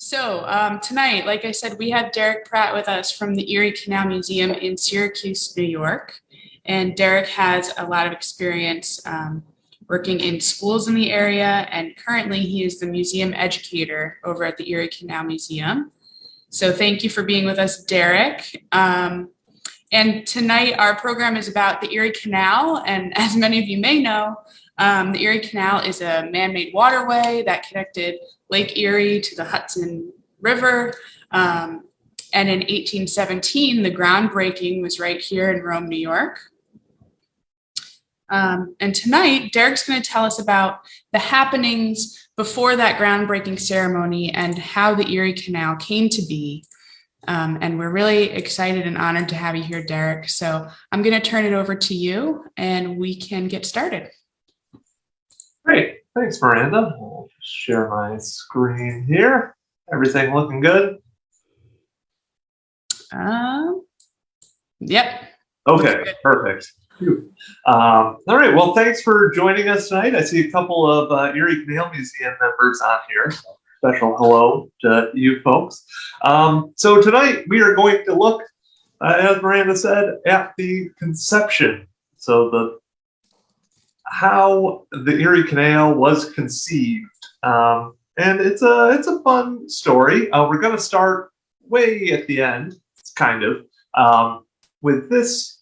Tonight, like I said, we have Derrick Pratt with us from the Erie Canal Museum in Syracuse, New York. And Derrick has a lot of experience working in schools in the area, and currently he is the museum educator over at the Erie Canal Museum. So thank you for being with us, Derrick. And tonight our program is about the Erie Canal, and as many of you may know, the Erie Canal is a man-made waterway that connected Lake Erie to the Hudson River. And in 1817, the groundbreaking was right here in Rome, New York. And tonight, Derrick's going to tell us about the happenings before that groundbreaking ceremony and how the Erie Canal came to be. And we're really excited and honored to have you here, Derrick. So I'm going to turn it over to you and we can get started. Great. Thanks, Miranda. I'll just share my screen here. Everything looking good? Yep. Okay, perfect. All right. Well, thanks for joining us tonight. I see a couple of Erie Canal Museum members on here. Special hello to you folks. So tonight we are going to look, as Miranda said, at the conception. So how the Erie Canal was conceived, and it's a fun story. We're going to start way at the end, kind of, with this.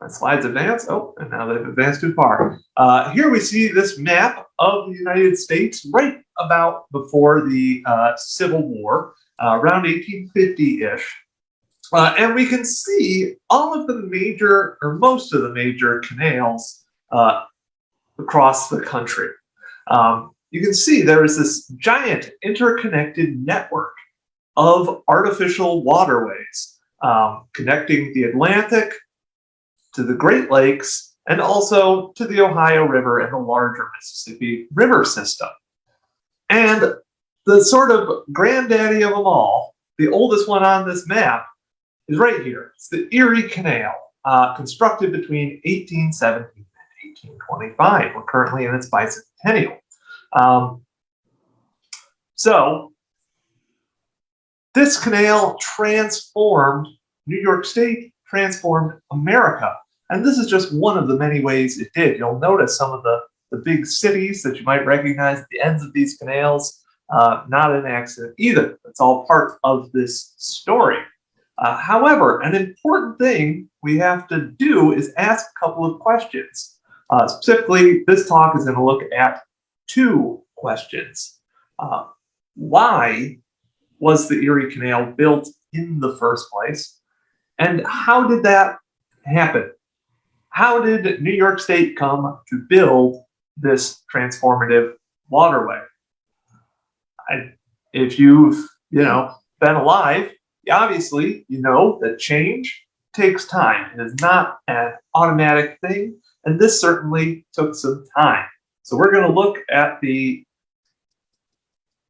My slides advance. Oh, and now they've advanced too far. Here we see this map of the United States right about before the Civil War, around 1850-ish. And we can see all of the major, or most of the major canals across the country. You can see there is this giant interconnected network of artificial waterways connecting the Atlantic to the Great Lakes and also to the Ohio River and the larger Mississippi River system. And the sort of granddaddy of them all, the oldest one on this map, is right here. It's the Erie Canal, constructed between 1817 and 1825. We're currently in its bicentennial. So this canal transformed New York State, transformed America. And this is just one of the many ways it did. You'll notice some of the big cities that you might recognize at the ends of these canals, not an accident either. It's all part of this story. However, an important thing we have to do is ask a couple of questions. Specifically, this talk is going to look at two questions. Why was the Erie Canal built in the first place? And how did that happen? How did New York State come to build this transformative waterway? If you've, been alive, obviously, you know that change takes time. It is not an automatic thing, and this certainly took some time. So we're going to look at the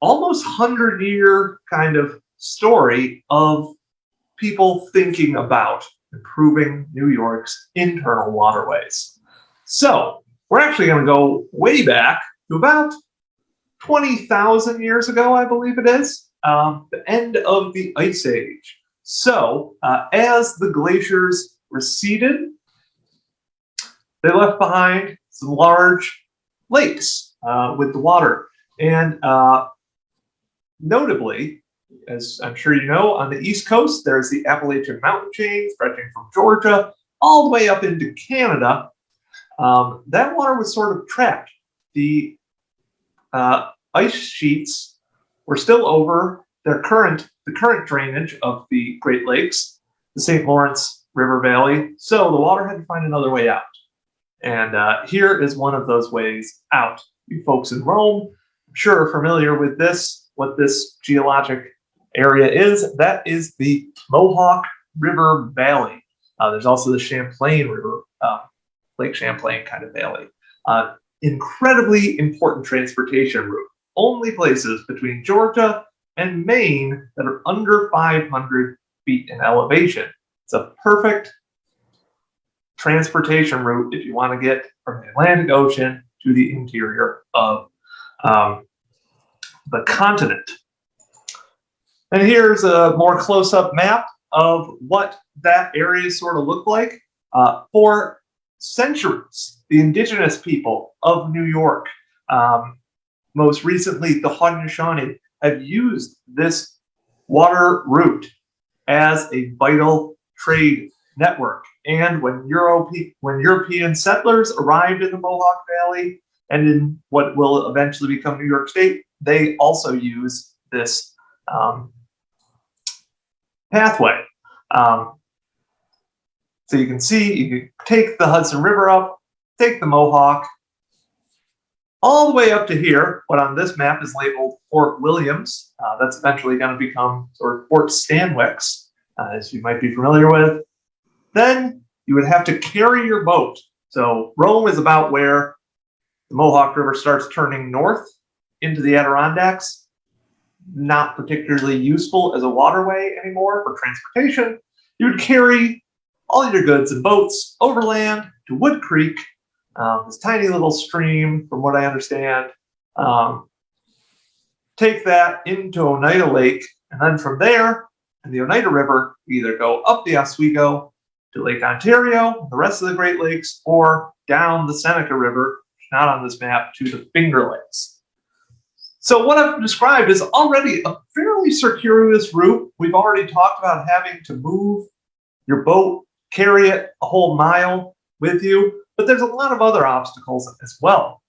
almost 100-year kind of story of people thinking about improving New York's internal waterways. So we're actually going to go way back to about 20,000 years ago, I believe it is. The end of the Ice Age. So as the glaciers receded, they left behind some large lakes with the water. And notably, as I'm sure you know, on the East Coast, there's the Appalachian Mountain chain stretching from Georgia all the way up into Canada. That water was sort of trapped. The ice sheets were still over the current drainage of the Great Lakes, the St. Lawrence River Valley, so the water had to find another way out. And here is one of those ways out. You folks in Rome, I'm sure are familiar with this, what this geologic area is. That is the Mohawk River Valley. There's also the Champlain River, Lake Champlain kind of valley. Incredibly important transportation route. Only places between Georgia and Maine that are under 500 feet in elevation. It's a perfect transportation route if you want to get from the Atlantic Ocean to the interior of the continent. And here's a more close-up map of what that area sort of looked like. For centuries, the indigenous people of New York, most recently the Haudenosaunee, have used this water route as a vital trade network. And when European settlers arrived in the Mohawk Valley and in what will eventually become New York State, they also use this pathway. So you can see, you can take the Hudson River up, take the Mohawk, all the way up to here, what on this map is labeled Fort Williams. That's eventually going to become sort of Fort Stanwix, as you might be familiar with. Then you would have to carry your boat. So Rome is about where the Mohawk River starts turning north into the Adirondacks. Not particularly useful as a waterway anymore for transportation. You would carry all your goods and boats overland to Wood Creek, this tiny little stream, from what I understand. Take that into Oneida Lake, and then from there, in the Oneida River, you either go up the Oswego to Lake Ontario, the rest of the Great Lakes, or down the Seneca River, not on this map, to the Finger Lakes. So what I've described is already a fairly circuitous route. We've already talked about having to move your boat, carry it a whole mile with you, but there's a lot of other obstacles as well,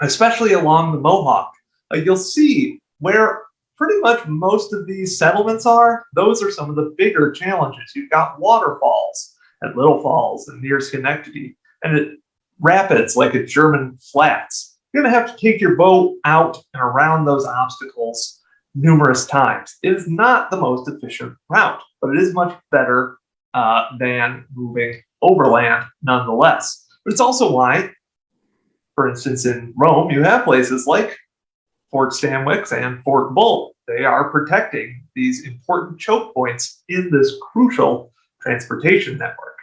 especially along the Mohawk. You'll see where pretty much most of these settlements are, those are some of the bigger challenges. You've got waterfalls at Little Falls and near Schenectady, and at rapids like at German Flats. You're going to have to take your boat out and around those obstacles numerous times. It is not the most efficient route, but it is much better than moving overland nonetheless. But it's also why, for instance, in Rome, you have places like Fort Stanwix and Fort Bull. They are protecting these important choke points in this crucial transportation network.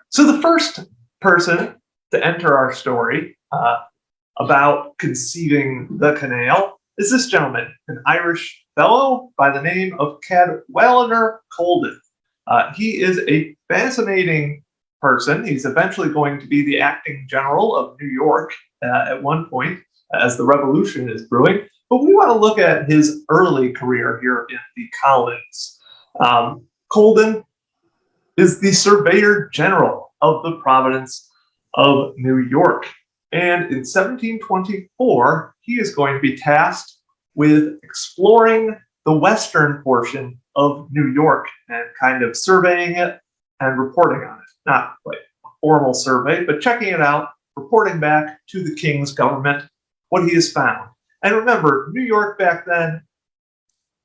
So the first person to enter our story about conceiving the canal is this gentleman, an Irish fellow by the name of Cadwell Colden. He is a fascinating person. He's eventually going to be the acting general of New York at one point as the revolution is brewing. But we want to look at his early career here in the colonies. Colden is the surveyor general of the province of New York. And in 1724, he is going to be tasked with exploring the western portion of New York and kind of surveying it and reporting on it. Not like a formal survey, but checking it out, reporting back to the king's government what he has found. And remember, New York back then,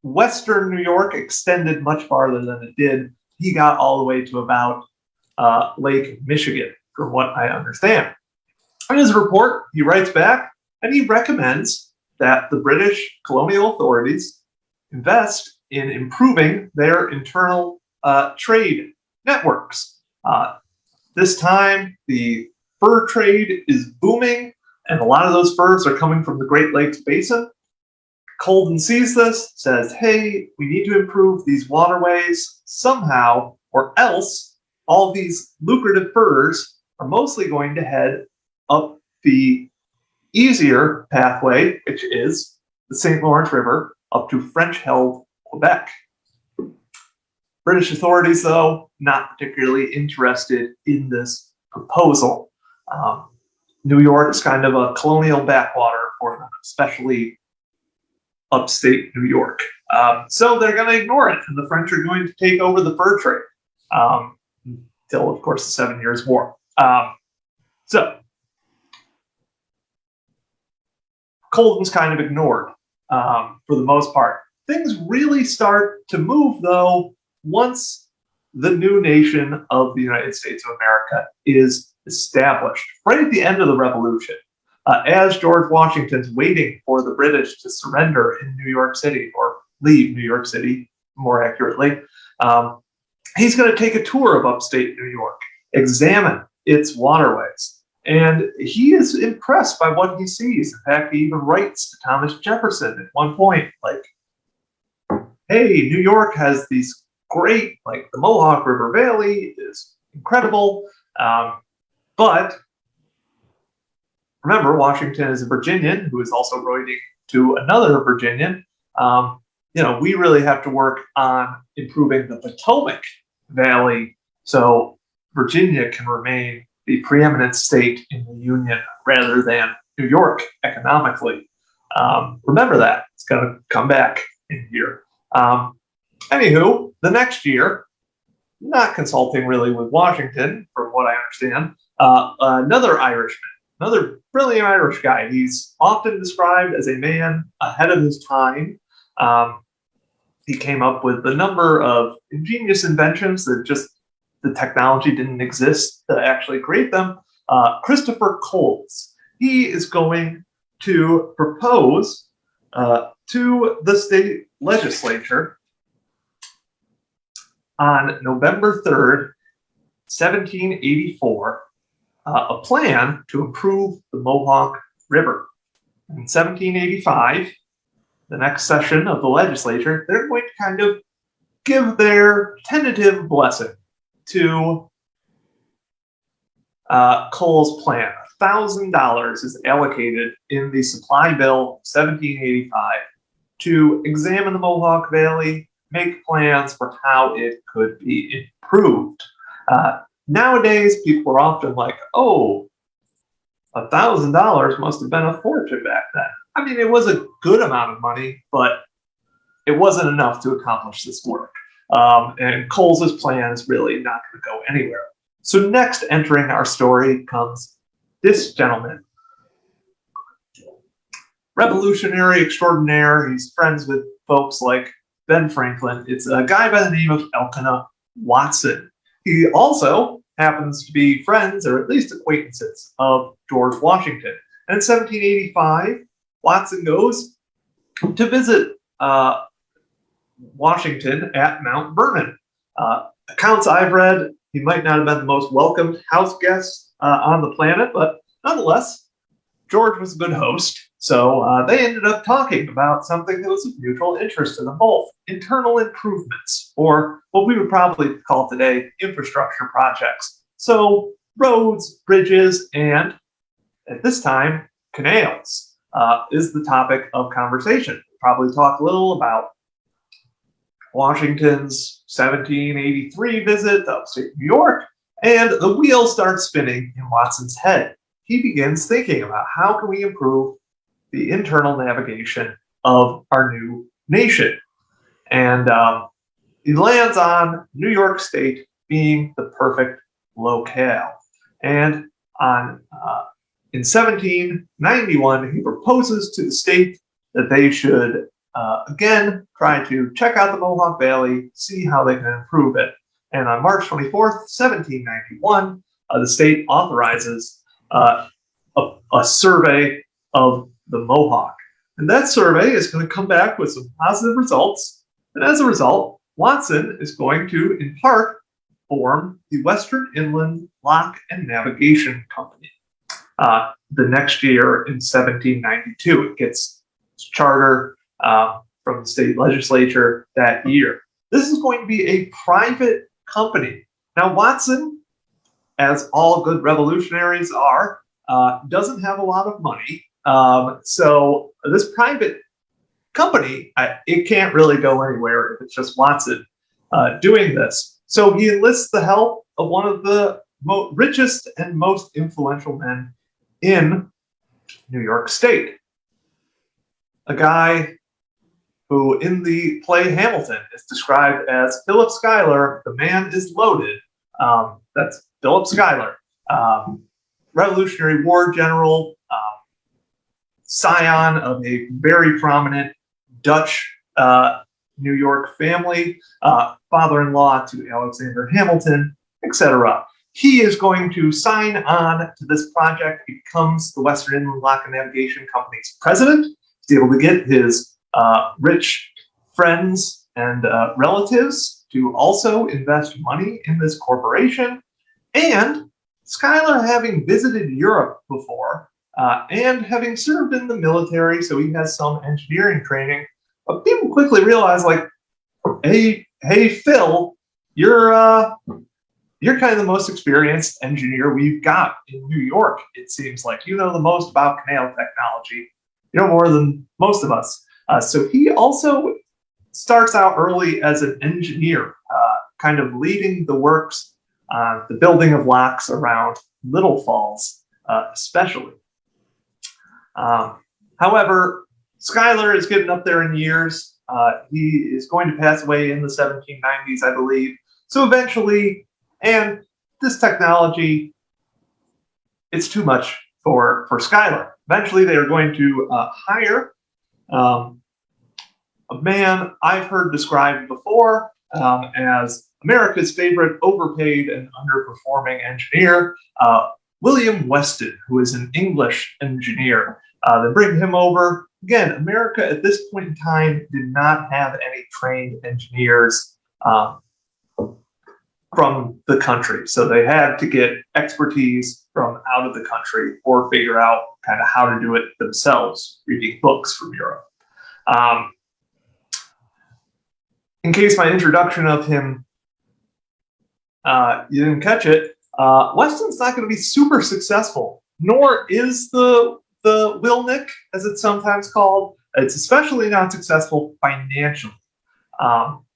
western New York extended much farther than it did. He got all the way to about Lake Michigan, from what I understand. In his report, he writes back and he recommends that the British colonial authorities invest in improving their internal trade networks. This time, the fur trade is booming, and a lot of those furs are coming from the Great Lakes Basin. Colden sees this, says, hey, we need to improve these waterways somehow, or else all these lucrative furs are mostly going to head up the easier pathway, which is the St. Lawrence River, up to French-held Quebec. British authorities, though, not particularly interested in this proposal. New York is kind of a colonial backwater for them, especially upstate New York. So they're going to ignore it, and the French are going to take over the fur trade until, of course, the 7 Years' War. So Colden's kind of ignored for the most part. Things really start to move, though, once the new nation of the United States of America is established, right at the end of the Revolution. As George Washington's waiting for the British to surrender in New York City, or leave New York City, more accurately, he's going to take a tour of upstate New York, examine its waterways. And he is impressed by what he sees. In fact, he even writes to Thomas Jefferson at one point, like, hey, New York has these great, like the Mohawk River Valley is incredible. But remember, Washington is a Virginian who is also writing to another Virginian. We really have to work on improving the Potomac Valley so Virginia can remain the preeminent state in the Union rather than New York economically. Remember that. It's got to come back in here. Anywho, the next year, not consulting really with Washington, from what I understand, another Irishman, another brilliant Irish guy. He's often described as a man ahead of his time. He came up with a number of ingenious inventions that just the technology didn't exist to actually create them. Christopher Coles. He is going to propose to the state legislature on November 3rd, 1784, a plan to improve the Mohawk River. In 1785, the next session of the legislature, they're going to kind of give their tentative blessing to Cole's plan. $1,000 is allocated in the supply bill 1785 to examine the Mohawk Valley, make plans for how it could be improved. Nowadays, people are often like, oh, $1,000 must have been a fortune back then. I mean, it was a good amount of money, but it wasn't enough to accomplish this work. And Coles's plan is really not going to go anywhere. So next entering our story comes this gentleman. Revolutionary extraordinaire. He's friends with folks like Ben Franklin. It's a guy by the name of Elkanah Watson. He also happens to be friends, or at least acquaintances, of George Washington. And in 1785, Watson goes to visit Washington at Mount Vernon. Accounts I've read, he might not have been the most welcomed house guest on the planet, but nonetheless, George was a good host. So they ended up talking about something that was of mutual interest to them both: internal improvements, or what we would probably call today infrastructure projects. So roads, bridges, and at this time, canals is the topic of conversation. We'll probably talk a little about Washington's 1783 visit to upstate New York, and the wheel starts spinning in Watson's head. He begins thinking about how can we improve the internal navigation of our new nation. And he lands on New York State being the perfect locale. And in 1791, he proposes to the state that they should again try to check out the Mohawk Valley, see how they can improve it. And on March 24th, 1791, the state authorizes a survey of the Mohawk. And that survey is going to come back with some positive results. And as a result, Watson is going to, in part, form the Western Inland Lock and Navigation Company. The next year, in 1792, it gets its charter from the state legislature that year. This is going to be a private company. Now, Watson, as all good revolutionaries are, doesn't have a lot of money. So this private company, it can't really go anywhere if it's just Watson doing this. So he enlists the help of one of the richest and most influential men in New York State. A guy who in the play Hamilton is described as Philip Schuyler. The man is loaded. That's Philip Schuyler, Revolutionary War general, scion of a very prominent Dutch New York family, father-in-law to Alexander Hamilton, etc. He is going to sign on to this project. He becomes the Western Inland Lock and Navigation Company's president. He's able to get his rich friends and relatives to also invest money in this corporation. And Schuyler, having visited Europe before and having served in the military, so he has some engineering training, but people quickly realize, like, hey, Phil, you're kind of the most experienced engineer we've got in New York. It seems like you know the most about canal technology. You know more than most of us. So he also starts out early as an engineer, kind of leading the works on the building of locks around Little Falls, especially. However, Schuyler is getting up there in years. He is going to pass away in the 1790s, I believe. So eventually, and this technology, it's too much for Schuyler. Eventually, they are going to hire a man I've heard described before as America's favorite overpaid and underperforming engineer, William Weston, who is an English engineer. They bring him over. Again, America at this point in time did not have any trained engineers from the country. So they had to get expertise from out of the country or figure out kind of how to do it themselves, reading books from Europe. In case my introduction of him, you didn't catch it, Weston's not going to be super successful, nor is the Wilnick, as it's sometimes called. It's especially not successful financially.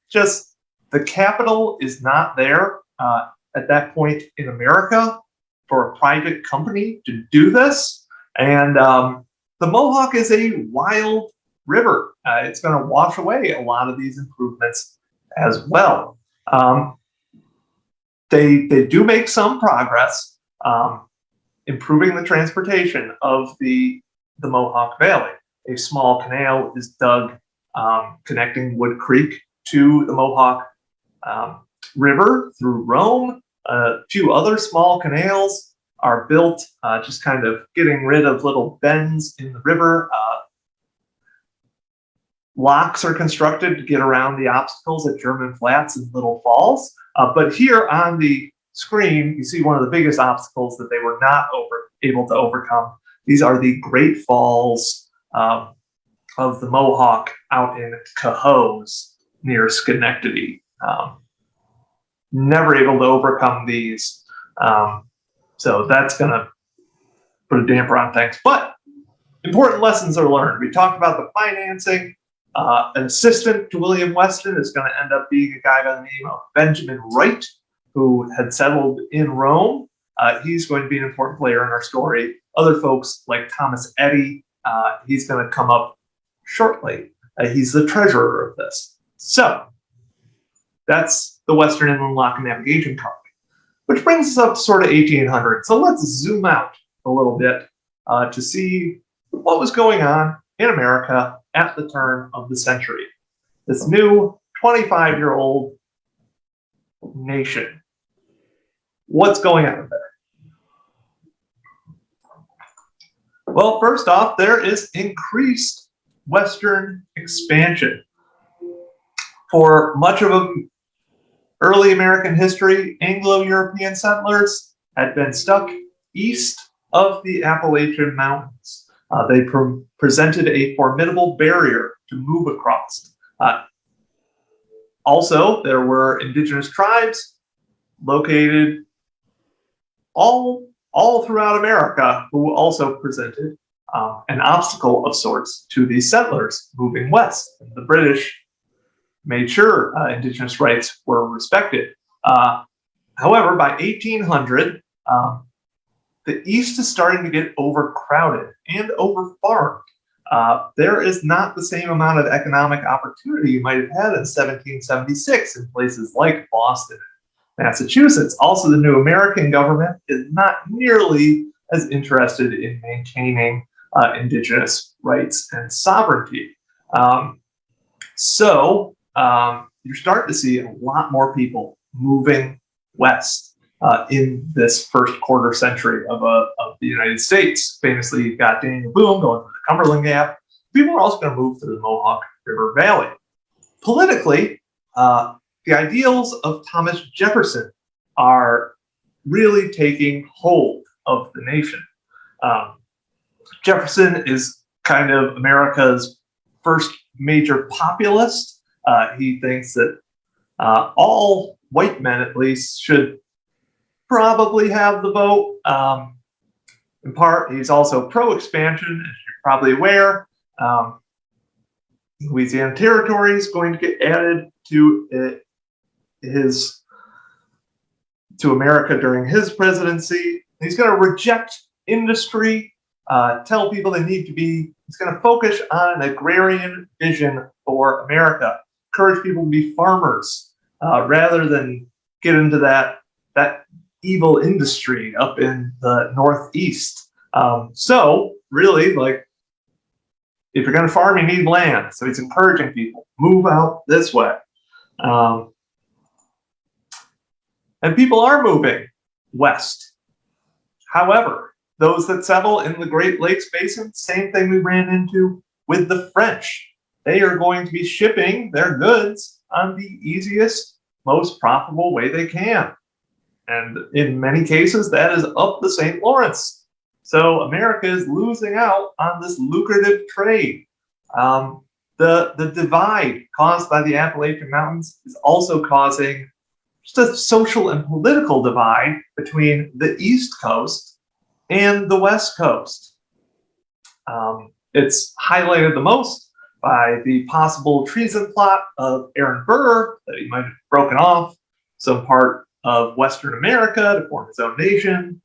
Just the capital is not there at that point in America for a private company to do this. And the Mohawk is a wild river. It's going to wash away a lot of these improvements as well. They do make some progress improving the transportation of the Mohawk Valley. A small canal is dug connecting Wood Creek to the Mohawk River through Rome. A few other small canals are built, just kind of getting rid of little bends in the river. Locks are constructed to get around the obstacles at German Flats and Little Falls. But here on the screen, you see one of the biggest obstacles that they were not able to overcome. These are the Great Falls of the Mohawk out in Cohoes near Schenectady. Never able to overcome these. So that's going to put a damper on things. But important lessons are learned. We talked about the financing. An assistant to William Weston is going to end up being a guy by the name of Benjamin Wright, who had settled in Rome. He's going to be an important player in our story. Other folks like Thomas Eddy, he's going to come up shortly. He's the treasurer of this. So that's the Western Inland Lock and Navigation Company, which brings us up to sort of 1800. So let's zoom out a little bit to see what was going on in America at the turn of the century. This new 25-year-old nation. What's going on there? Well, first off, there is increased Western expansion. For much of early American history, Anglo-European settlers had been stuck east of the Appalachian Mountains. They presented a formidable barrier to move across. Also, there were indigenous tribes located all throughout America who also presented an obstacle of sorts to these settlers moving west. And the British made sure indigenous rights were respected. However, by 1800, the East is starting to get overcrowded and overfarmed. There is not the same amount of economic opportunity you might have had in 1776 in places like Boston, Massachusetts. Also, the new American government is not nearly as interested in maintaining indigenous rights and sovereignty. So you're starting to see a lot more people moving west in this first quarter century of the United States. Famously, you've got Daniel Boone going through the Cumberland Gap. People are also going to move through the Mohawk River Valley. Politically, the ideals of Thomas Jefferson are really taking hold of the nation. Jefferson is kind of America's first major populist. He thinks that all white men, at least, should probably have the vote. In part, he's also pro-expansion, as you're probably aware. Louisiana Territory is going to get added to America during his presidency. He's going to reject industry, tell people they need to be. He's going to focus on an agrarian vision for America, encourage people to be farmers rather than get into that evil industry up in the Northeast. So really, like, if you're going to farm, you need land. So he's encouraging people, move out this way. And people are moving west. However, those that settle in the Great Lakes Basin, same thing we ran into with the French. They are going to be shipping their goods on the easiest, most profitable way they can. And in many cases, that is up the St. Lawrence. So America is losing out on this lucrative trade. The divide caused by the Appalachian Mountains is also causing just a social and political divide between the East Coast and the West Coast. It's highlighted the most by the possible treason plot of Aaron Burr, that he might have broken off some part of Western America to form his own nation,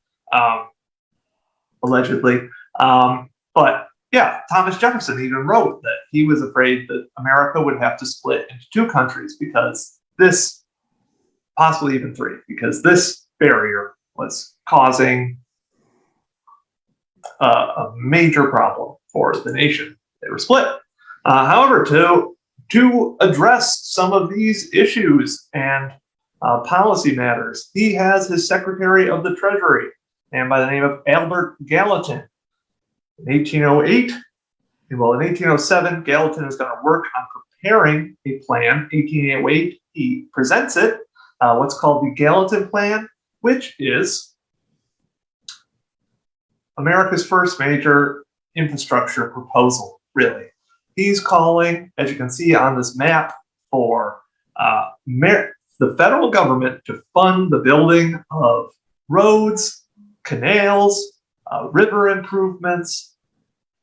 allegedly. But yeah, Thomas Jefferson even wrote that he was afraid that America would have to split into two countries because this, possibly even three, because this barrier was causing a major problem for the nation. They were split. However, to address some of these issues and policy matters, he has his Secretary of the Treasury, and by the name of Albert Gallatin. In 1808, well, in 1807, Gallatin is going to work on preparing a plan. 1808, he presents it, what's called the Gallatin Plan, which is America's first major infrastructure proposal, really. He's calling, as you can see on this map, for the federal government to fund the building of roads, canals, river improvements,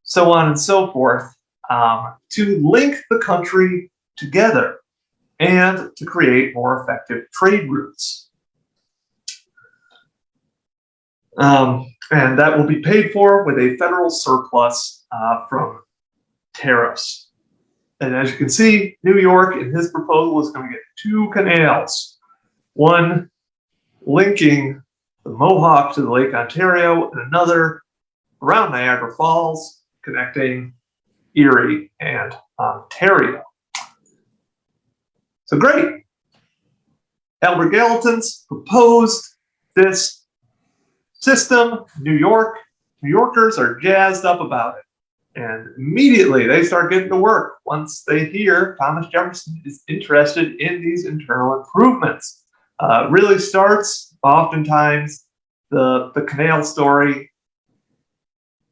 so on and so forth, to link the country together and to create more effective trade routes. And that will be paid for with a federal surplus from tariffs. And as you can see, New York in his proposal is going to get two canals, one linking the Mohawk to the Lake Ontario, and another around Niagara Falls, connecting Erie and Ontario. So great. Albert Gallatin's proposed this system. New Yorkers are jazzed up about it. And immediately they start getting to work once they hear Thomas Jefferson is interested in these internal improvements. Really starts, oftentimes, the canal story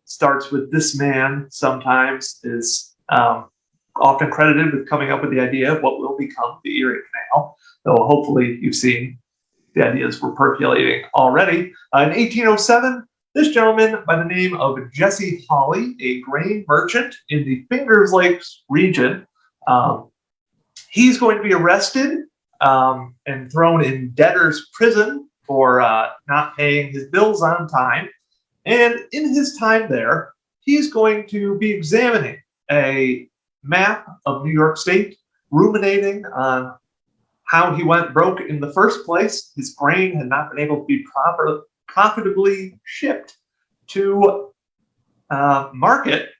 starts with this man, sometimes is often credited with coming up with the idea of what will become the Erie Canal, though hopefully you've seen the ideas were percolating already. In 1807, this gentleman by the name of Jesse Hawley, a grain merchant in the Fingers Lakes region, he's going to be arrested and thrown in debtor's prison for not paying his bills on time. And in his time there, he's going to be examining a map of New York State, ruminating on how he went broke in the first place. His grain had not been able to be profitably shipped to market.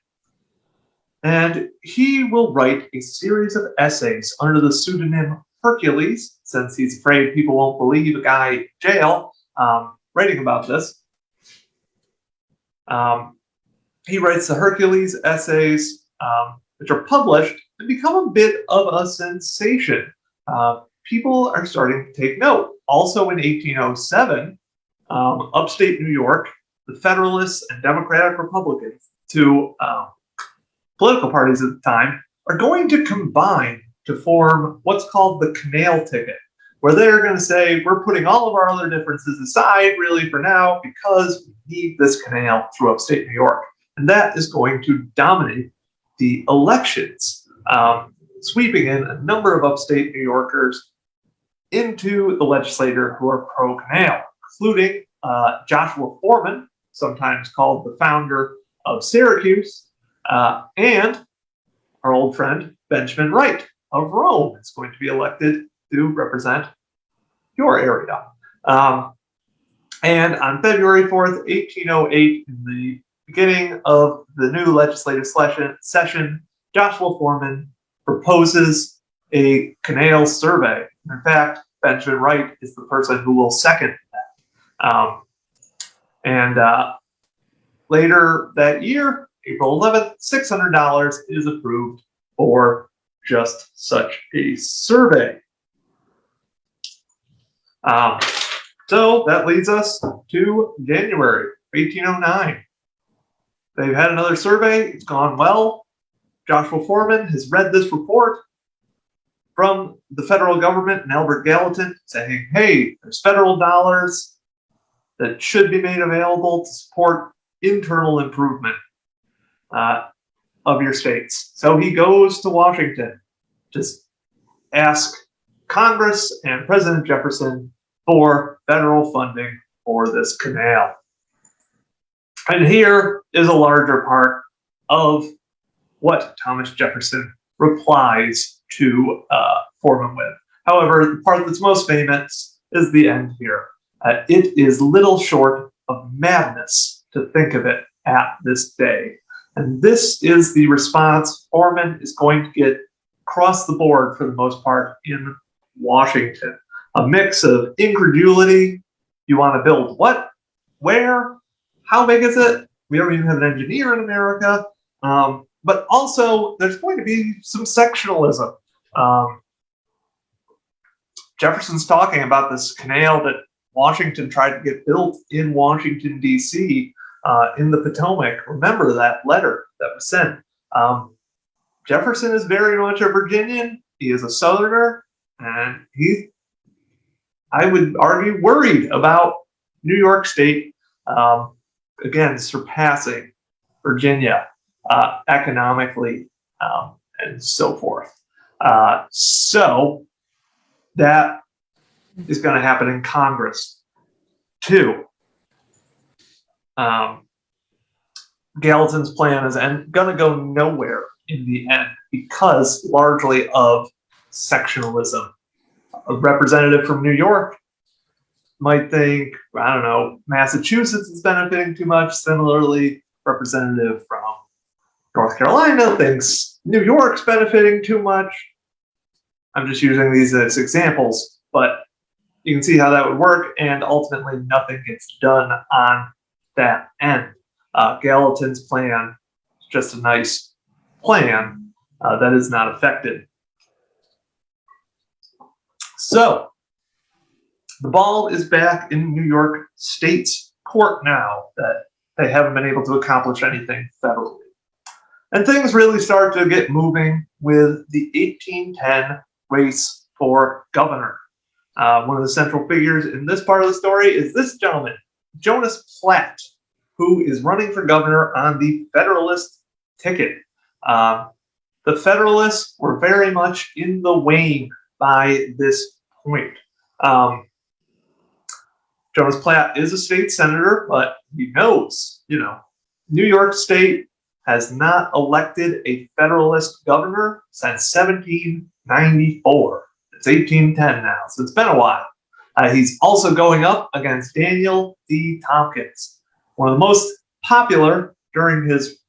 And he will write a series of essays under the pseudonym Hercules, since he's afraid people won't believe a guy in jail writing about this. He writes the Hercules essays, which are published and become a bit of a sensation. People are starting to take note. Also in 1807, upstate New York, the Federalists and Democratic Republicans, two political parties at the time, are going to combine to form what's called the canal ticket, where they're going to say, we're putting all of our other differences aside really for now because we need this canal through upstate New York. And that is going to dominate the elections, sweeping in a number of upstate New Yorkers into the legislature who are pro-canal, including Joshua Foreman, sometimes called the founder of Syracuse, and our old friend Benjamin Wright of Rome is going to be elected to represent your area. And on February 4th, 1808, in the beginning of the new legislative session, Joshua Foreman proposes a canal survey. In fact, Benjamin Wright is the person who will second that. Later that year, April 11th, $600 is approved for just such a survey. So that leads us to January 1809. They've had another survey. It's gone well. Joshua Foreman has read this report from the federal government and Albert Gallatin saying, hey, there's federal dollars that should be made available to support internal improvement of your states. So he goes to Washington to ask Congress and President Jefferson for federal funding for this canal. And here is a larger part of what Thomas Jefferson replies to Foreman with. However, the part that's most famous is the end here. It is little short of madness to think of it at this day. And this is the response Foreman is going to get across the board for the most part in Washington. A mix of incredulity. You want to build what? Where? How big is it? We don't even have an engineer in America. But also, there's going to be some sectionalism. Jefferson's talking about this canal that Washington tried to get built in Washington, D.C., in the Potomac. Remember that letter that was sent. Jefferson is very much a Virginian. He is a Southerner, and he, I would argue, worried about New York State, again, surpassing Virginia economically and so forth. So that is going to happen in Congress too. Gallatin's plan is going to go nowhere in the end because largely of sectionalism. A representative from New York might think, I don't know, Massachusetts is benefiting too much. Similarly, representative from North Carolina thinks New York's benefiting too much. I'm just using these as examples, but you can see how that would work, and ultimately nothing gets done on that end. Gallatin's plan is just a nice plan that is not affected. So the ball is back in New York State's court now that they haven't been able to accomplish anything federally. And things really start to get moving with the 1810 race for governor. One of the central figures in this part of the story is this gentleman, Jonas Platt, who is running for governor on the Federalist ticket. The Federalists were very much in the wane by this point. Jonas Platt is a state senator, but he knows, New York State has not elected a Federalist governor since 1794. It's 1810 now, so it's been a while. He's also going up against Daniel D. Tompkins, one of the most popular during his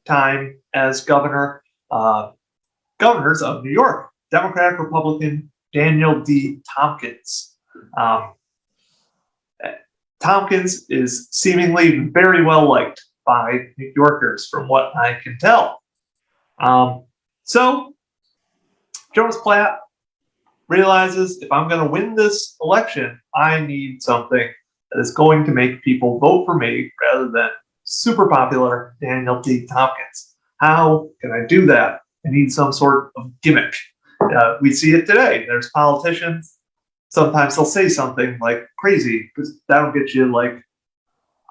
time as governors of New York, Democratic Republican Daniel D. Tompkins. Tompkins is seemingly very well liked by New Yorkers, from what I can tell. So Jonas Platt realizes if I'm going to win this election, I need something that is going to make people vote for me rather than super popular Daniel D. Tompkins. How can I do that? I need some sort of gimmick. We see it today. There's politicians. Sometimes they'll say something like crazy because that'll get you like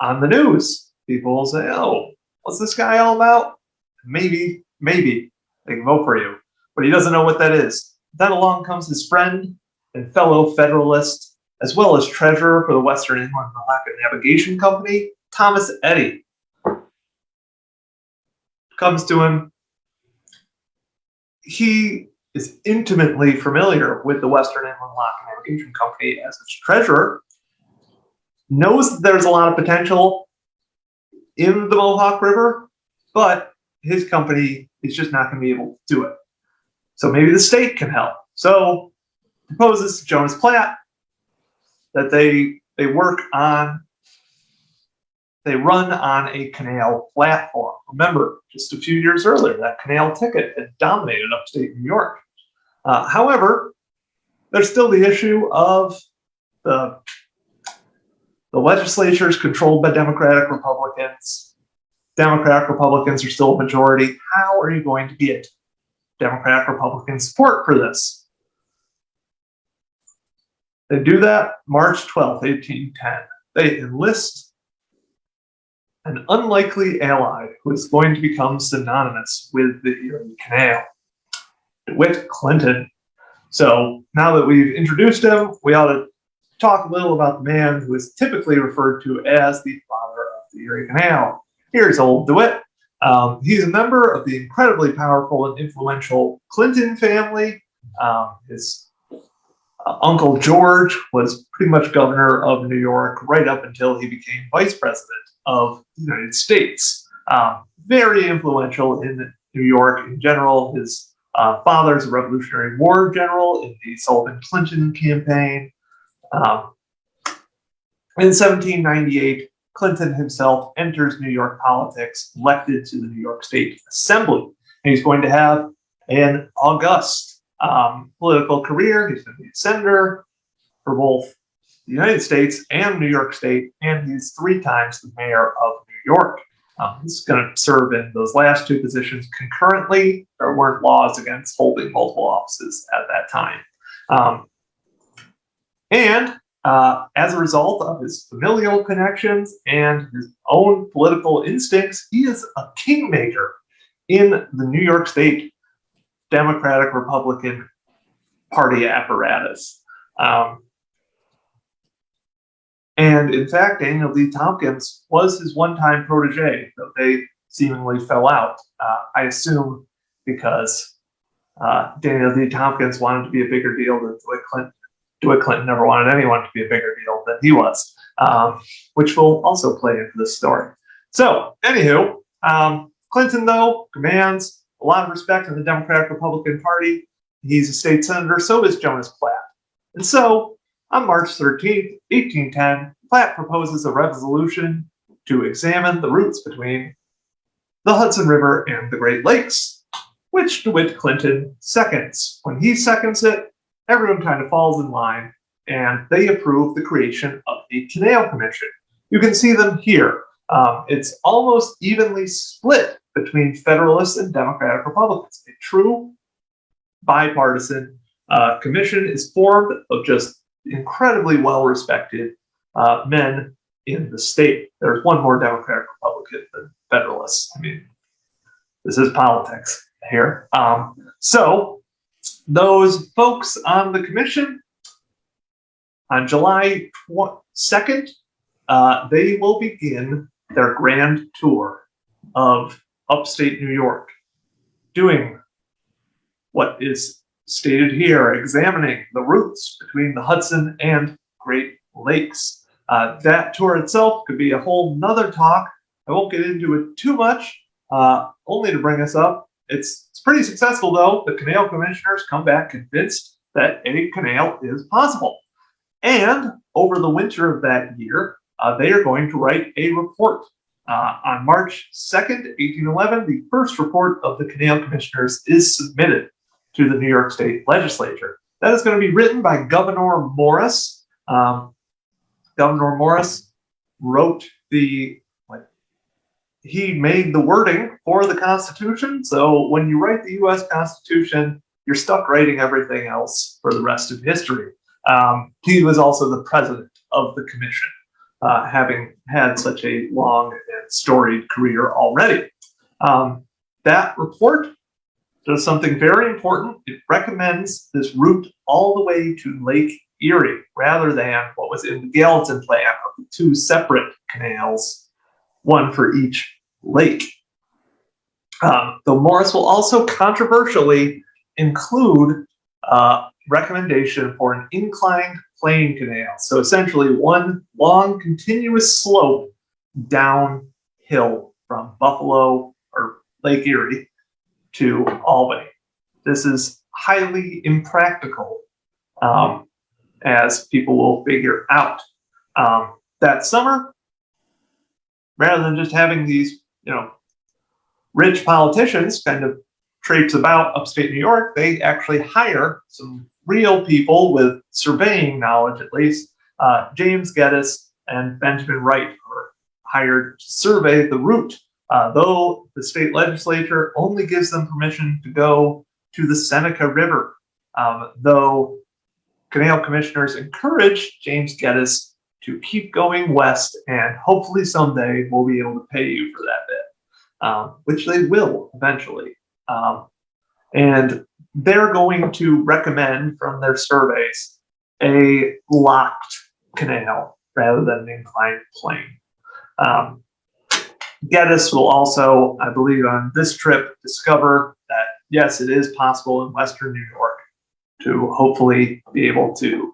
on the news. People will say, "Oh, what's this guy all about?" Maybe they can vote for you, but he doesn't know what that is. Then along comes his friend and fellow Federalist, as well as treasurer for the Western Inland Navigation Company, Thomas Eddy. Comes to him. He is intimately familiar with the Western Inland Navigation Company as its treasurer, knows that there's a lot of potential in the Mohawk River, but his company is just not going to be able to do it. So maybe the state can help. So proposes to Jonas Platt that they run on a canal platform. Remember, just a few years earlier, that canal ticket had dominated upstate New York. However, there's still the issue of the legislature is controlled by Democratic Republicans. Democratic Republicans are still a majority. How are you going to get Democratic Republican support for this? They do that March 12th, 1810. They enlist an unlikely ally who is going to become synonymous with the Erie Canal, DeWitt Clinton. So now that we've introduced him, we ought to talk a little about the man who is typically referred to as the father of the Erie Canal. Here's old DeWitt. He's a member of the incredibly powerful and influential Clinton family. His Uncle George was pretty much governor of New York right up until he became vice president of the United States. Very influential in New York in general. His father's a Revolutionary War general in the Sullivan-Clinton campaign. In 1798, Clinton himself enters New York politics, elected to the New York State Assembly. And he's going to have an august political career. He's going to be a senator for both the United States and New York State, and he's 3 times the mayor of New York. He's going to serve in those last 2 positions concurrently. There weren't laws against holding multiple offices at that time. As a result of his familial connections and his own political instincts, he is a kingmaker in the New York State Democratic Republican Party apparatus. And in fact, Daniel D. Tompkins was his one-time protege, though they seemingly fell out. I assume because Daniel D. Tompkins wanted to be a bigger deal than DeWitt Clinton. DeWitt Clinton never wanted anyone to be a bigger deal than he was, which will also play into this story. So, anywho, Clinton, though, commands a lot of respect in the Democratic-Republican Party. He's a state senator, so is Jonas Platt. And so, on March 13th, 1810, Platt proposes a resolution to examine the routes between the Hudson River and the Great Lakes, which DeWitt Clinton seconds. When he seconds it, everyone kind of falls in line, and they approve the creation of the Canal Commission. You can see them here. It's almost evenly split between Federalists and Democratic Republicans. A true bipartisan commission is formed of just incredibly well-respected men in the state. There's one more Democratic Republican than Federalists. I mean, this is politics here. So those folks on the commission, on July 2nd, they will begin their grand tour of upstate New York, doing what is stated here, examining the routes between the Hudson and Great Lakes. That tour itself could be a whole nother talk. I won't get into it too much, only to bring us up. It's pretty successful, though. The canal commissioners come back convinced that a canal is possible. And over the winter of that year, they are going to write a report. On March 2nd, 1811, the first report of the canal commissioners is submitted to the New York State Legislature. That is going to be written by Governor Morris. Governor Morris wrote he made the wording for the Constitution. So when you write the U.S. Constitution, you're stuck writing everything else for the rest of history. He was also the president of the commission, having had such a long and storied career already. That report does something very important. It recommends this route all the way to Lake Erie, rather than what was in the Gallatin plan of the two separate canals, one for each lake. Though Morris will also controversially include recommendation for an inclined plane canal. So essentially one long continuous slope downhill from Buffalo or Lake Erie to Albany. This is highly impractical, as people will figure out. That summer, rather than just having these, rich politicians kind of traipse about upstate New York, they actually hire some real people with surveying knowledge, at least. James Geddes and Benjamin Wright were hired to survey the route, though the state legislature only gives them permission to go to the Seneca River, though canal commissioners encourage James Geddes to keep going west, and hopefully someday we'll be able to pay you for that bit, which they will eventually. And they're going to recommend from their surveys a locked canal rather than an inclined plane. Geddes will also, I believe, on this trip discover that, yes, it is possible in Western New York to hopefully be able to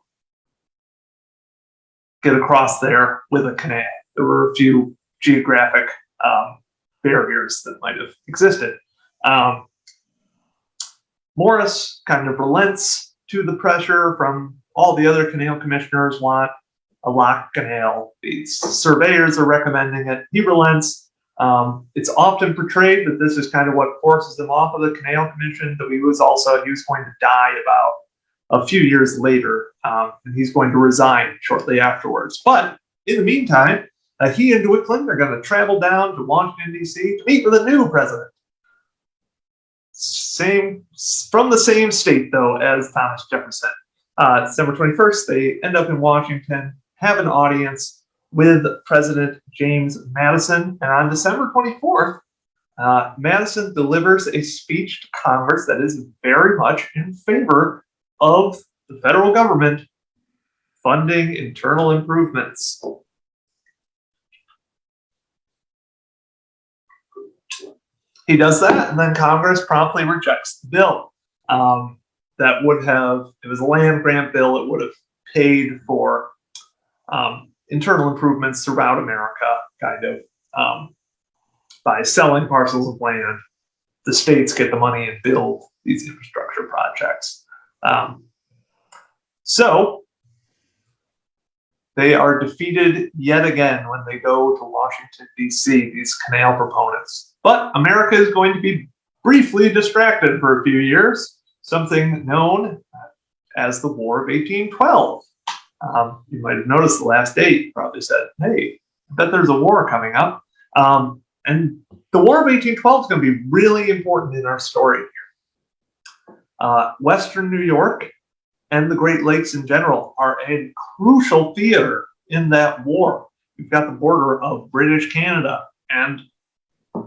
get across there with a canal. There were a few geographic barriers that might have existed. Morris kind of relents to the pressure from all the other canal commissioners want a locked canal. These surveyors are recommending it. He relents. It's often portrayed that this is kind of what forces him off of the Canal Commission, but he was going to die about a few years later, and he's going to resign shortly afterwards. But in the meantime, he and DeWitt Clinton are going to travel down to Washington, D.C. to meet with a new president. From the same state, though, as Thomas Jefferson. December 21st, they end up in Washington, have an audience with President James Madison, and on December 24th, Madison delivers a speech to Congress that is very much in favor of the federal government funding internal improvements. He does that, and then Congress promptly rejects the bill. It was a land grant bill. It would have paid for internal improvements throughout America, kind of, by selling parcels of land. The states get the money and build these infrastructure projects. So they are defeated yet again when they go to Washington, D.C., these canal proponents. But America is going to be briefly distracted for a few years, something known as the War of 1812. You might have noticed the last date, probably said, hey, I bet there's a war coming up. And the War of 1812 is going to be really important in our story here. Western New York and the Great Lakes in general are a crucial theater in that war. You've got the border of British Canada and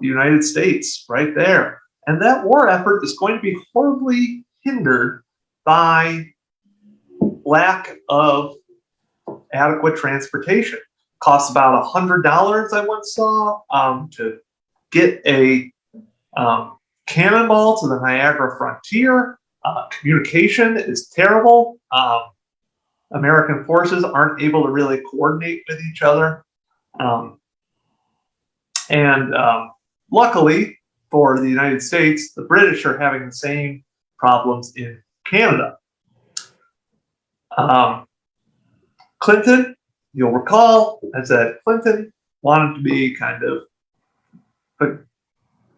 the United States right there. And that war effort is going to be horribly hindered by lack of adequate transportation. Costs about $100, I once saw, to get a cannonball to the Niagara frontier. Communication is terrible. American forces aren't able to really coordinate with each other. Luckily for the United States, the British are having the same problems in Canada. Clinton, you'll recall, I said Clinton wanted to be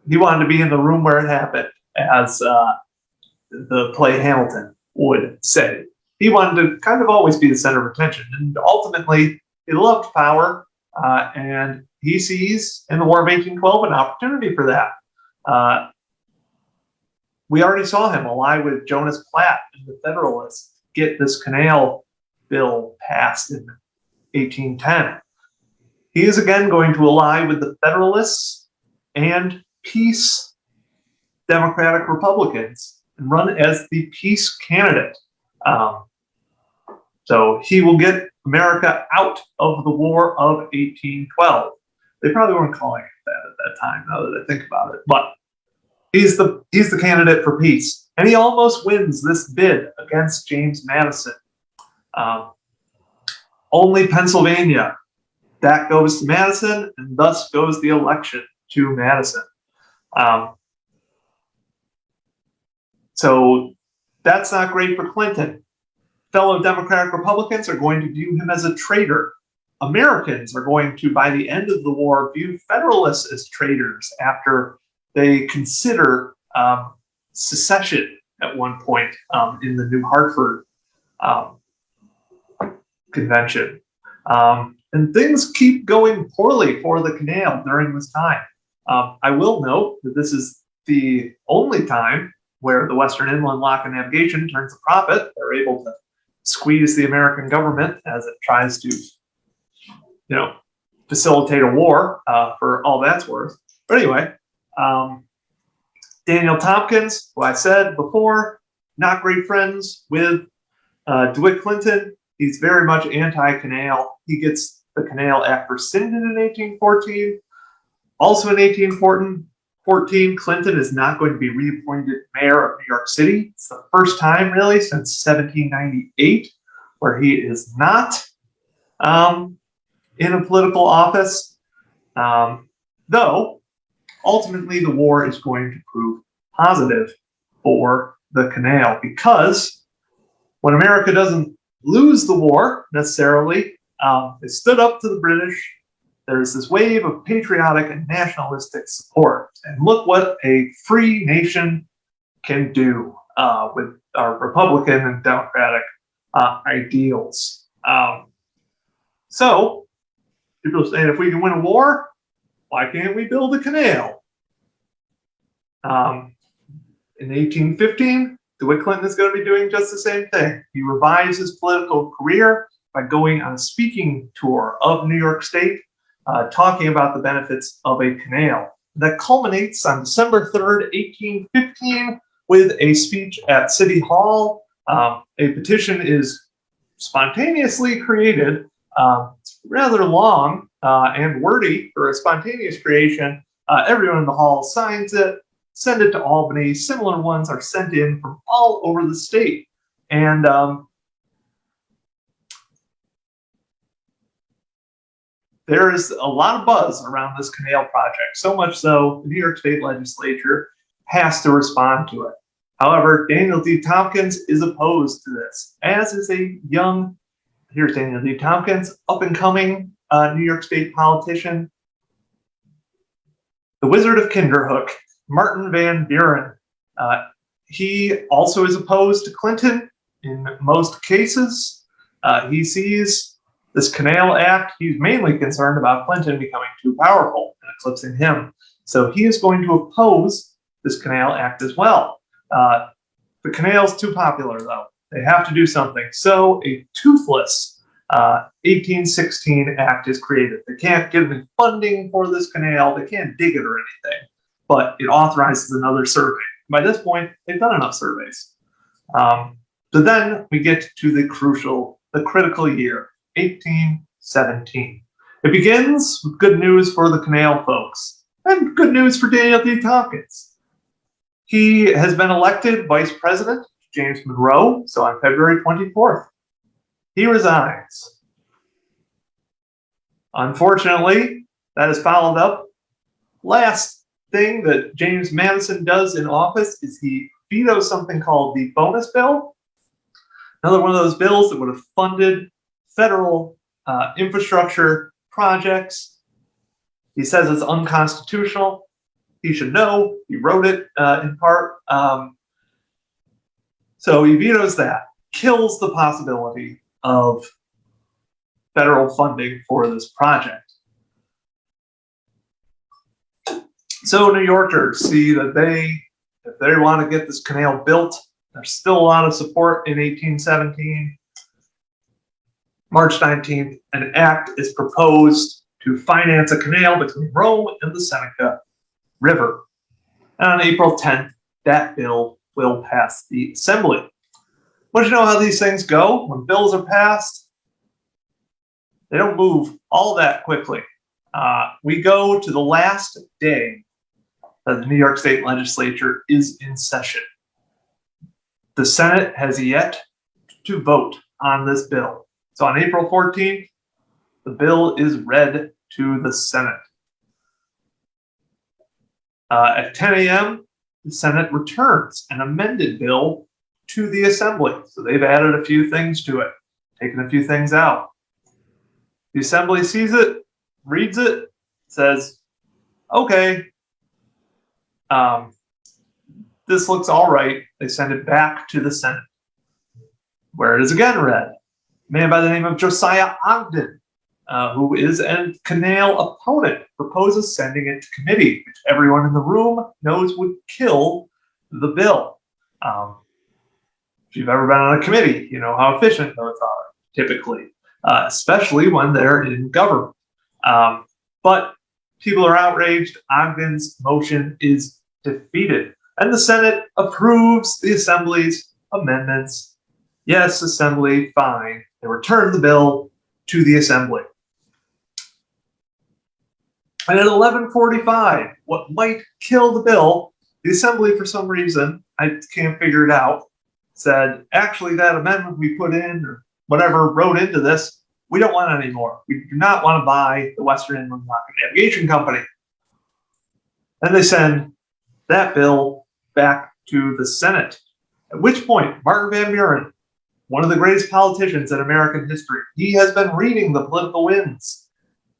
he wanted to be in the room where it happened, as the play Hamilton would say. He wanted to kind of always be the center of attention, and ultimately He loved power, and he sees in the War of 1812 an opportunity for that. We already saw him ally with Jonas Platt and the Federalists get this canal bill passed in 1810. He is again going to ally with the Federalists and peace Democratic Republicans and run as the peace candidate. So he will get America out of the War of 1812. They probably weren't calling it that at that time, now that I think about it. But he's the candidate for peace, and he almost wins this bid against James Madison. Only Pennsylvania, that goes to Madison, and thus goes the election to Madison. So that's not great for Clinton. Fellow Democratic Republicans are going to view him as a traitor. Americans are going to, by the end of the war, view Federalists as traitors after they consider secession at one point in the New Hartford Convention. And things keep going poorly for the canal during this time. I will note that this is the only time where the Western Inland Lock and Navigation turns a profit. They're able to squeeze the American government as it tries to, facilitate a war for all that's worth. But anyway, Daniel Tompkins, who I said before, not great friends with DeWitt Clinton. He's very much anti-canal. He gets the Canal Act rescinded in 1814. Also in 1814, Clinton is not going to be reappointed mayor of New York City. It's the first time, really, since 1798, where he is not in a political office. Though, ultimately, the war is going to prove positive for the canal, because when America doesn't lose the war necessarily, they stood up to the British. There's this wave of patriotic and nationalistic support. And look what a free nation can do with our Republican and Democratic ideals. So people are saying, if we can win a war, why can't we build a canal? In 1815, DeWitt Clinton is going to be doing just the same thing. He revives his political career by going on a speaking tour of New York State, talking about the benefits of a canal. That culminates on December 3rd, 1815, with a speech at City Hall. A petition is spontaneously created. It's rather long and wordy for a spontaneous creation. Everyone in the hall signs it, send it to Albany. Similar ones are sent in from all over the state. And there is a lot of buzz around this canal project, so much so the New York State Legislature has to respond to it. However, Daniel D. Tompkins is opposed to this, as is a young, here's Daniel D. Tompkins, up-and-coming New York State politician, the Wizard of Kinderhook, Martin Van Buren. He also is opposed to Clinton in most cases. He sees this Canal Act, he's mainly concerned about Clinton becoming too powerful and eclipsing him. So he is going to oppose this Canal Act as well. The canal's too popular, though. They have to do something. So a toothless 1816 Act is created. They can't give any funding for this canal. They can't dig it or anything. But it authorizes another survey. By this point, they've done enough surveys. So then we get to the critical year, 1817. It begins with good news for the canal folks and good news for Daniel D. Tompkins. He has been elected vice president, James Monroe, so on February 24th. He resigns. Unfortunately, that is followed up. Last thing that James Madison does in office is he vetoes something called the bonus bill. Another one of those bills that would have funded federal infrastructure projects. He says it's unconstitutional. He should know. He wrote it in part. So he vetoes that, kills the possibility of federal funding for this project. So New Yorkers see that if they want to get this canal built, there's still a lot of support in 1817. March 19th, an act is proposed to finance a canal between Rome and the Seneca River. And on April 10th, that bill will pass the Assembly. But you know how these things go? When bills are passed, they don't move all that quickly. We go to the last day that the New York State Legislature is in session. The Senate has yet to vote on this bill. So on April 14th, the bill is read to the Senate. At 10 a.m., the Senate returns an amended bill to the Assembly. So they've added a few things to it, taken a few things out. The Assembly sees it, reads it, says, okay, this looks all right. They send it back to the Senate, where it is again read. A man by the name of Josiah Ogden, who is a canal opponent, proposes sending it to committee, which everyone in the room knows would kill the bill. If you've ever been on a committee, you know how efficient those are, typically, especially when they're in government. But people are outraged. Ogden's motion is defeated, and the Senate approves the Assembly's amendments. Yes, Assembly, fine. They return the bill to the Assembly. And at 11:45, what might kill the bill, the Assembly, for some reason, I can't figure it out, said, actually, that amendment we put in, or whatever wrote into this, we don't want it anymore. We do not want to buy the Western Inland Navigation Company. And they send that bill back to the Senate. At which point, Martin Van Buren, one of the greatest politicians in American history, he has been reading the political winds,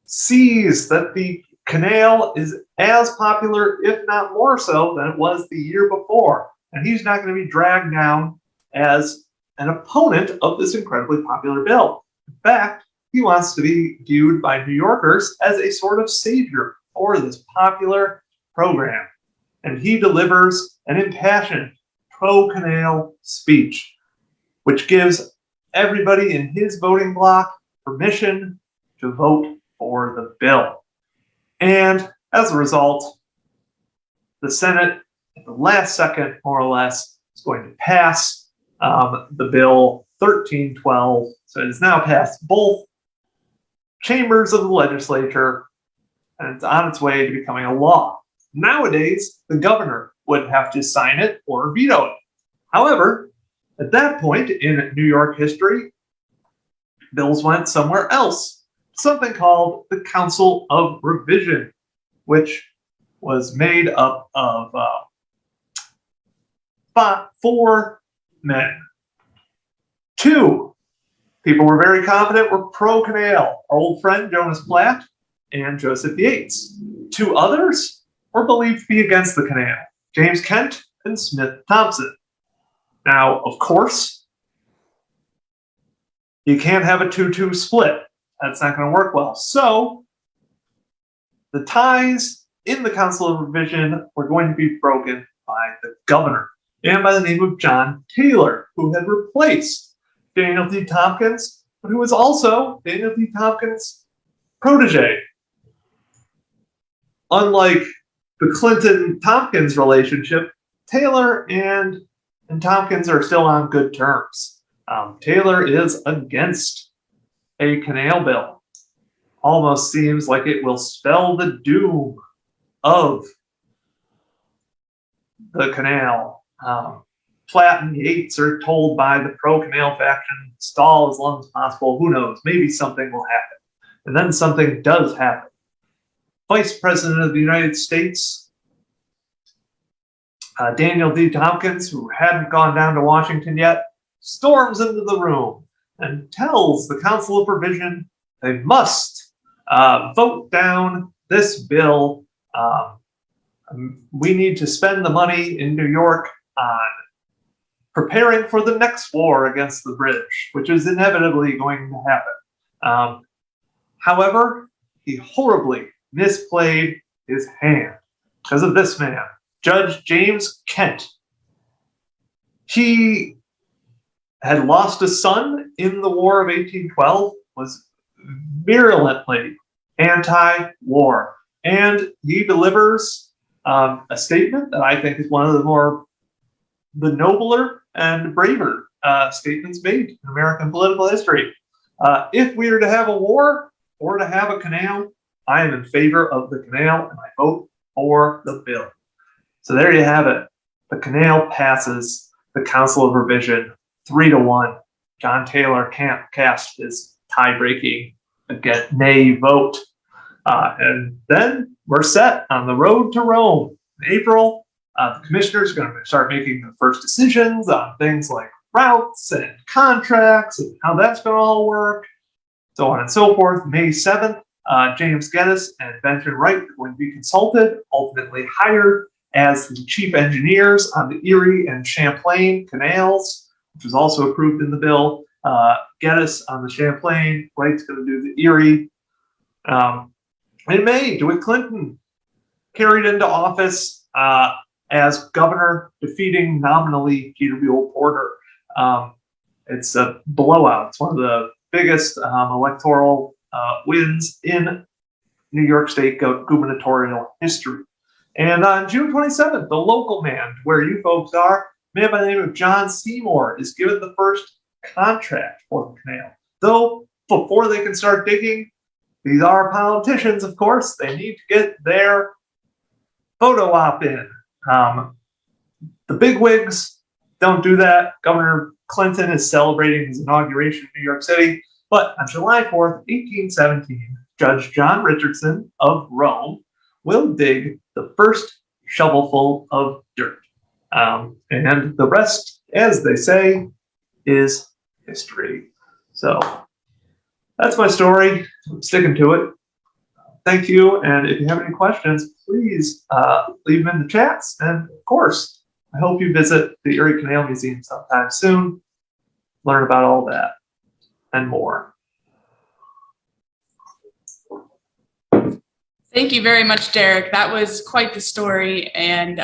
sees that the canal is as popular, if not more so, than it was the year before. And he's not going to be dragged down as an opponent of this incredibly popular bill. In fact, he wants to be viewed by New Yorkers as a sort of savior for this popular program. And he delivers an impassioned pro-canal speech, which gives everybody in his voting bloc permission to vote for the bill. And as a result, the Senate, at the last second, more or less, is going to pass the bill 1312. So it has now passed both chambers of the legislature, and it's on its way to becoming a law. Nowadays, the governor would have to sign it or veto it. However, at that point in New York history, bills went somewhere else. Something called the Council of Revision, which was made up of 4 men. 2 people were very confident were pro-canal, our old friend Jonas Platt and Joseph Yates. 2 others were believed to be against the canal, James Kent and Smith Thompson. Now, of course, you can't have a 2-2 split. That's not going to work well. So the ties in the Council of Revision were going to be broken by the governor, and by the name of John Taylor, who had replaced Daniel D. Tompkins, but who was also Daniel D. Tompkins' protege. Unlike the Clinton-Tompkins relationship, Taylor and Tompkins are still on good terms. Taylor is against a canal bill. Almost seems like it will spell the doom of the canal. Platt and Yates are told by the pro-canal faction, stall as long as possible. Who knows? Maybe something will happen. And then something does happen. Vice President of the United States, Daniel D. Tompkins, who hadn't gone down to Washington yet, storms into the room and tells the Council of Revision they must vote down this bill. We need to spend the money in New York on preparing for the next war against the British, which is inevitably going to happen. However, he horribly misplayed his hand because of this man, Judge James Kent. He had lost a son in the War of 1812, was virulently anti-war, and he delivers a statement that I think is one of the nobler and braver statements made in American political history. If we are to have a war or to have a canal, I am in favor of the canal, and I vote for the bill. So there you have it. The canal passes the Council of Revision 3-1. John Taylor can't cast his tie-breaking nay vote. And then we're set on the road to Rome. In April, the commissioners are going to start making the first decisions on things like routes and contracts and how that's going to all work, so on and so forth. May 7th, James Geddes and Benjamin Wright are going to be consulted, ultimately hired as the chief engineers on the Erie and Champlain canals, which was also approved in the bill. Geddes on the Champlain, Wright's going to do the Erie. In May, DeWitt Clinton carried into office as governor, defeating nominally Peter Buell Porter. It's a blowout. It's one of the biggest electoral wins in New York State gubernatorial history. And on June 27th, the local man, where you folks are, a man by the name of John Seymour, is given the first contract for the canal. Though, before they can start digging, these are politicians, of course. They need to get their photo op in. The bigwigs don't do that. Governor Clinton is celebrating his inauguration in New York City. But on July 4th, 1817, Judge John Richardson of Rome will dig the first shovelful of dirt. And the rest, as they say, is history. So that's my story. I'm sticking to it. Thank you. And if you have any questions, please leave them in the chats. And of course, I hope you visit the Erie Canal Museum sometime soon. Learn about all that and more. Thank you very much, Derrick. That was quite the story, and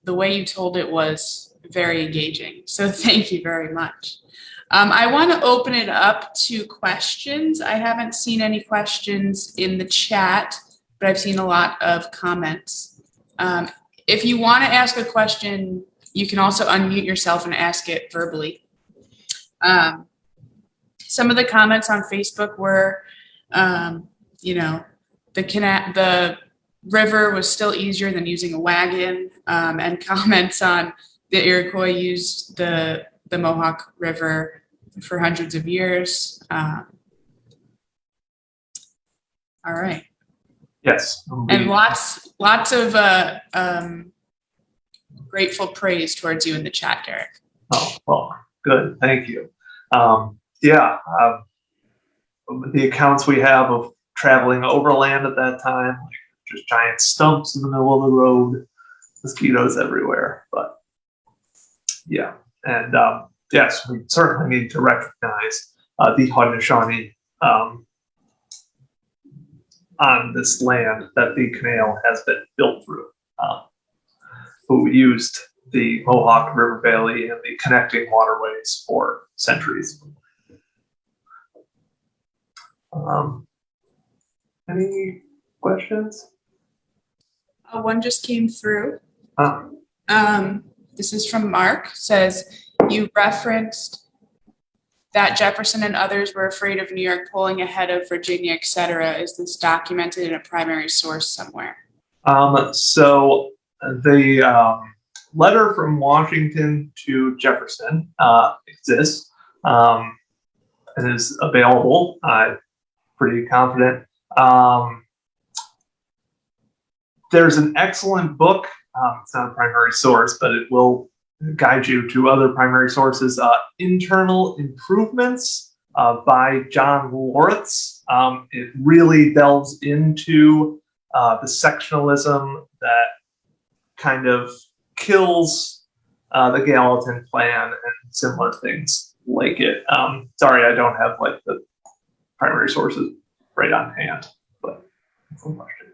the way you told it was very engaging. So thank you very much. I want to open it up to questions. I haven't seen any questions in the chat, but I've seen a lot of comments. If you want to ask a question, you can also unmute yourself and ask it verbally. Some of the comments on Facebook were, the river was still easier than using a wagon, and comments on the Iroquois used the Mohawk River for hundreds of years. All right. Yes. And lots of grateful praise towards you in the chat, Derrick. Oh, well, good. Thank you. The accounts we have of traveling overland at that time, like just giant stumps in the middle of the road, mosquitoes everywhere. But yeah, and yes, we certainly need to recognize the Haudenosaunee on this land that the canal has been built through, who used the Mohawk River Valley and the connecting waterways for centuries. Any questions? One just came through. Ah. This is from Mark. Says, you referenced that Jefferson and others were afraid of New York pulling ahead of Virginia, etc. Is this documented in a primary source somewhere? So the letter from Washington to Jefferson exists and is available. I'm pretty confident. There's an excellent book. It's not a primary source, but it will guide you to other primary sources. Internal Improvements by John Loritz. It really delves into the sectionalism that kind of kills the Gallatin Plan and similar things like it. Sorry, I don't have like the primary sources right on hand. But that's a question.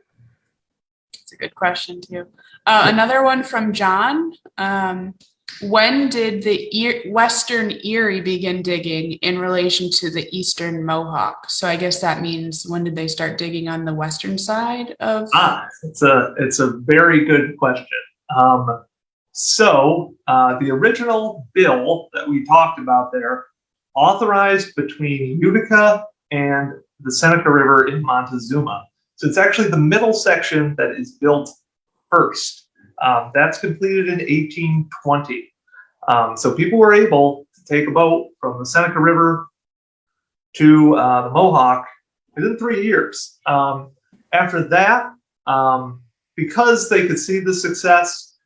It's a good question too. Another one from John. When did the Western Erie begin digging in relation to the Eastern Mohawk? So I guess that means when did they start digging on the western side of? It's a very good question. The original bill that we talked about there authorized between Utica and the Seneca River in Montezuma. So it's actually the middle section that is built first. That's completed in 1820. So people were able to take a boat from the Seneca River to the Mohawk within 3 years. After that, because they could see the success,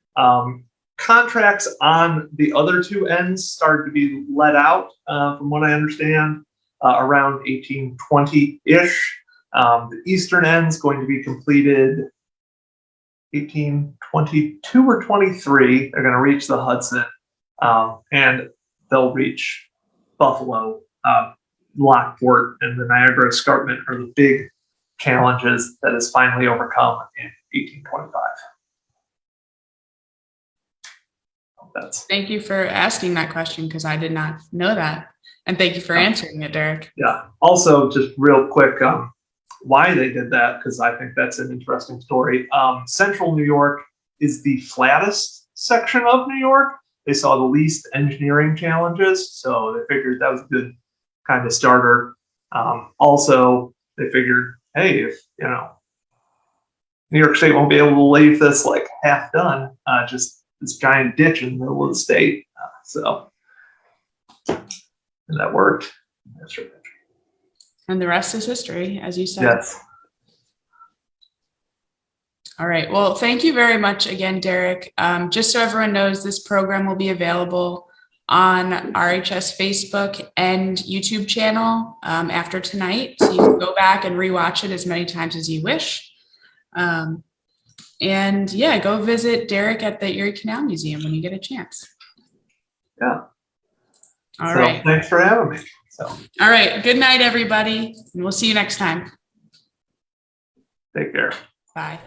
contracts on the other two ends started to be let out, from what I understand, around 1820-ish. The eastern end's going to be completed 1822 or 23. They're going to reach the Hudson, and they'll reach Buffalo. Lockport and the Niagara Escarpment are the big challenges that is finally overcome in 1825. Thank you for asking that question, because I did not know that. And thank you for answering it, Derrick. Yeah. Also, just real quick, why they did that, because I think that's an interesting story. Central New York is the flattest section of New York. They saw the least engineering challenges, so they figured that was a good kind of starter. Also, they figured, hey, if New York State won't be able to leave this like half done, just this giant ditch in the middle of the state. And that worked. That's right. And the rest is history, as you said. Yes. All right. Well, thank you very much again, Derrick. Just so everyone knows, this program will be available on RHS Facebook and YouTube channel after tonight. So you can go back and rewatch it as many times as you wish. And yeah, go visit Derrick at the Erie Canal Museum when you get a chance. Yeah. All right. Thanks for having me. All right. Good night, everybody. And we'll see you next time. Take care. Bye.